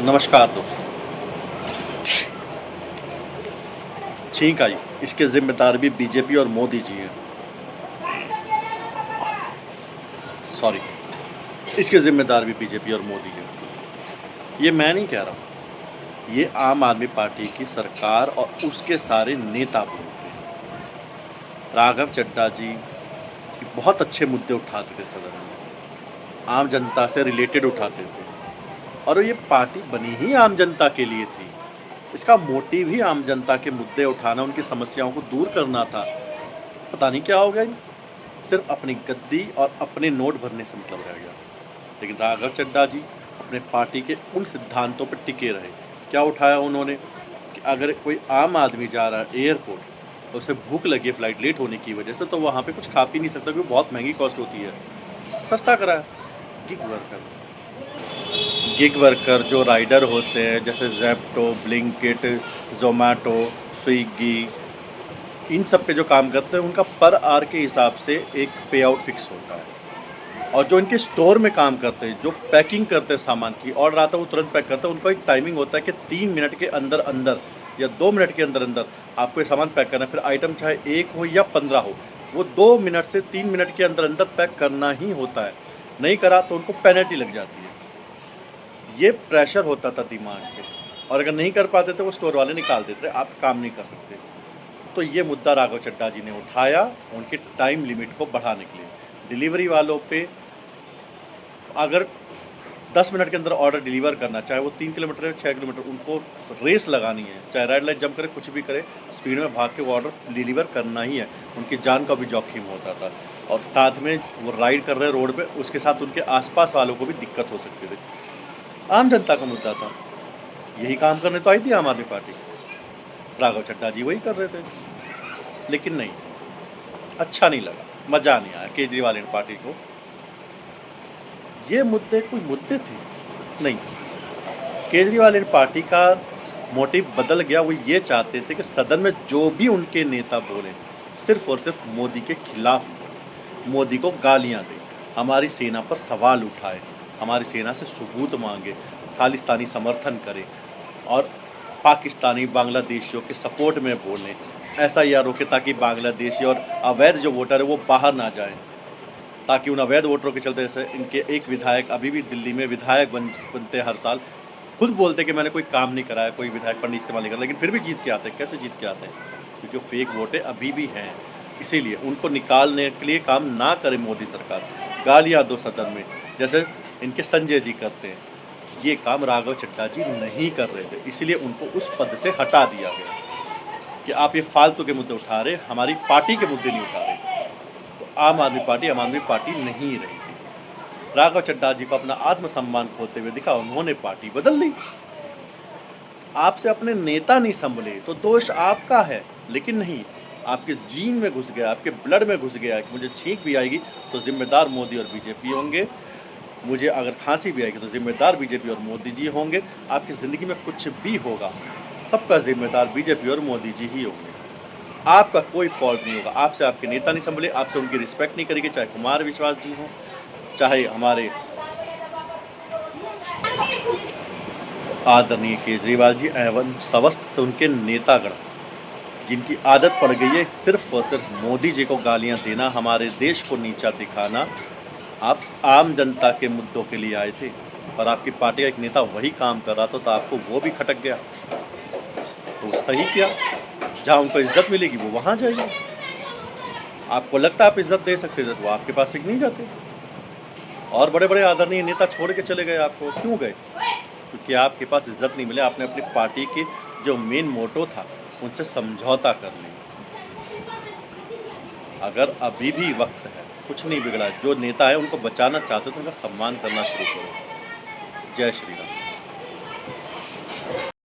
नमस्कार दोस्तों। छींक आई, इसके जिम्मेदार भी बीजेपी और मोदी जी हैं। सॉरी, इसके जिम्मेदार भी बीजेपी और मोदी हैं। ये मैं नहीं कह रहा हूँ, ये आम आदमी पार्टी की सरकार और उसके सारे नेता बोलते हैं। राघव चड्ढा जी बहुत अच्छे मुद्दे उठाते थे सदन में, आम जनता से रिलेटेड उठाते थे और ये पार्टी बनी ही आम जनता के लिए थी। इसका मोटिव ही आम जनता के मुद्दे उठाना, उनकी समस्याओं को दूर करना था। पता नहीं क्या हो गया, सिर्फ अपनी गद्दी और अपने नोट भरने से मतलब रह गया। लेकिन राघव चड्ढा जी अपने पार्टी के उन सिद्धांतों पर टिके रहे। क्या उठाया उन्होंने कि अगर कोई आम आदमी जा रहा है एयरपोर्ट और उसे भूख लगी है फ्लाइट लेट होने की वजह से, तो वहाँ पे कुछ खा पी नहीं सकता क्योंकि बहुत महंगी कॉस्ट होती है। सस्ता कराया। गिग वर्कर जो राइडर होते हैं, जैसे ज़ेप्टो, ब्लिंकिट, ज़ोमैटो, स्विगी, इन सब पे जो काम करते हैं उनका पर आवर के हिसाब से एक पे आउट फिक्स होता है। और जो इनके स्टोर में काम करते हैं, जो पैकिंग करते हैं सामान की, ऑर्डर आता है वो तुरंत पैक करते हैं, उनका एक टाइमिंग होता है कि 3 मिनट के अंदर अंदर या 2 मिनट के अंदर अंदर आपको ये सामान पैक करना है। फिर आइटम चाहे 1 हो या 15 हो, वो 2 मिनट से 3 मिनट के अंदर अंदर पैक करना ही होता है। नहीं करा तो उनको पेनल्टी लग जाती है। ये प्रेशर होता था दिमाग पे, और अगर नहीं कर पाते तो वो स्टोर वाले निकाल देते, आप काम नहीं कर सकते। तो ये मुद्दा राघव चड्ढा जी ने उठाया उनके टाइम लिमिट को बढ़ाने के लिए। डिलीवरी वालों पे अगर 10 मिनट के अंदर ऑर्डर डिलीवर करना, चाहे वो 3 किलोमीटर या 6 किलोमीटर, उनको रेस लगानी है, चाहे रेड लाइट जंप करे, कुछ भी करे, स्पीड में भाग के वो ऑर्डर डिलीवर करना ही है। उनकी जान का भी जोखिम होता था और साथ में वो राइड कर रहे रोड पे, उसके साथ उनके आसपास वालों को भी दिक्कत हो सकती थी। आम जनता का मुद्दा था। यही काम करने तो आई थी आम आदमी पार्टी। राघव चड्ढा जी वही कर रहे थे, लेकिन नहीं, अच्छा नहीं लगा, मज़ा नहीं आया केजरीवाल इन पार्टी को। ये मुद्दे कोई मुद्दे थे नहीं। केजरीवाल इन पार्टी का मोटिव बदल गया। वो ये चाहते थे कि सदन में जो भी उनके नेता बोले, सिर्फ और सिर्फ मोदी के खिलाफ बोले, मोदी को गालियाँ दें, हमारी सेना पर सवाल उठाए, हमारी सेना से सबूत मांगे, खालिस्तानी समर्थन करें और पाकिस्तानी बांग्लादेशियों के सपोर्ट में बोलें। ऐसा या रोके ताकि बांग्लादेशी और अवैध जो वोटर है वो बाहर ना जाएं, ताकि उन अवैध वोटरों के चलते, जैसे इनके एक विधायक अभी भी दिल्ली में विधायक बनते हर साल, खुद बोलते कि मैंने कोई काम नहीं कराया, कोई विधायक फंड इस्तेमाल नहीं करा, लेकिन फिर भी जीत के आते हैं। कैसे जीत के आते हैं? क्योंकि वो फेक वोटें अभी भी हैं। इसीलिए उनको निकालने के लिए काम ना करे मोदी सरकार, गालियाँ दो सदन में, जैसे इनके संजय जी करते हैं। ये काम राघव चड्ढा जी नहीं कर रहे थे, इसलिए उनको उस पद से हटा दिया गया कि आप ये फालतू के मुद्दे उठा रहे, हमारी पार्टी के मुद्दे नहीं उठा रहे। तो आम आदमी पार्टी नहीं रही थी। राघव चड्ढा जी को अपना आत्मसम्मान खोते हुए दिखा, उन्होंने पार्टी बदल ली। आपसे अपने नेता नहीं संभले तो दोष आपका है, लेकिन नहीं, आपके जीन में घुस गया, आपके ब्लड में घुस गया कि मुझे छींक भी आएगी तो जिम्मेदार मोदी और बीजेपी होंगे, मुझे अगर खांसी भी आएगी तो जिम्मेदार बीजेपी और मोदी जी होंगे। आपकी ज़िंदगी में कुछ भी होगा, सबका जिम्मेदार बीजेपी और मोदी जी ही होंगे। आपका कोई फॉल्ट नहीं होगा। आपसे आपके नेता नहीं संभले, आपसे उनकी रिस्पेक्ट नहीं करेंगे, चाहे कुमार विश्वास जी हों, चाहे हमारे आदरणीय केजरीवाल जी एवं समस्त उनके नेतागण, जिनकी आदत पड़ गई है सिर्फ और सिर्फ मोदी जी को गालियां देना, हमारे देश को नीचा दिखाना। आप आम जनता के मुद्दों के लिए आए थे और आपकी पार्टी का एक नेता वही काम कर रहा था, तो आपको वो भी खटक गया। तो सही किया, जहाँ उनको इज्जत मिलेगी वो वहाँ जाएगी। आपको लगता है आप इज्जत दे सकते थे तो आपके पास से नहीं जाते। और बड़े बड़े आदरणीय नेता छोड़ के चले गए आपको। क्यों गए? क्योंकि आपके पास इज्जत नहीं मिले। आपने अपनी पार्टी के जो मेन मोटो था उनसे समझौता कर लिया। अगर अभी भी वक्त है, कुछ नहीं बिगड़ा। जो नेता है उनको बचाना चाहते हो तो उनका सम्मान करना शुरू करो। जय श्री राम।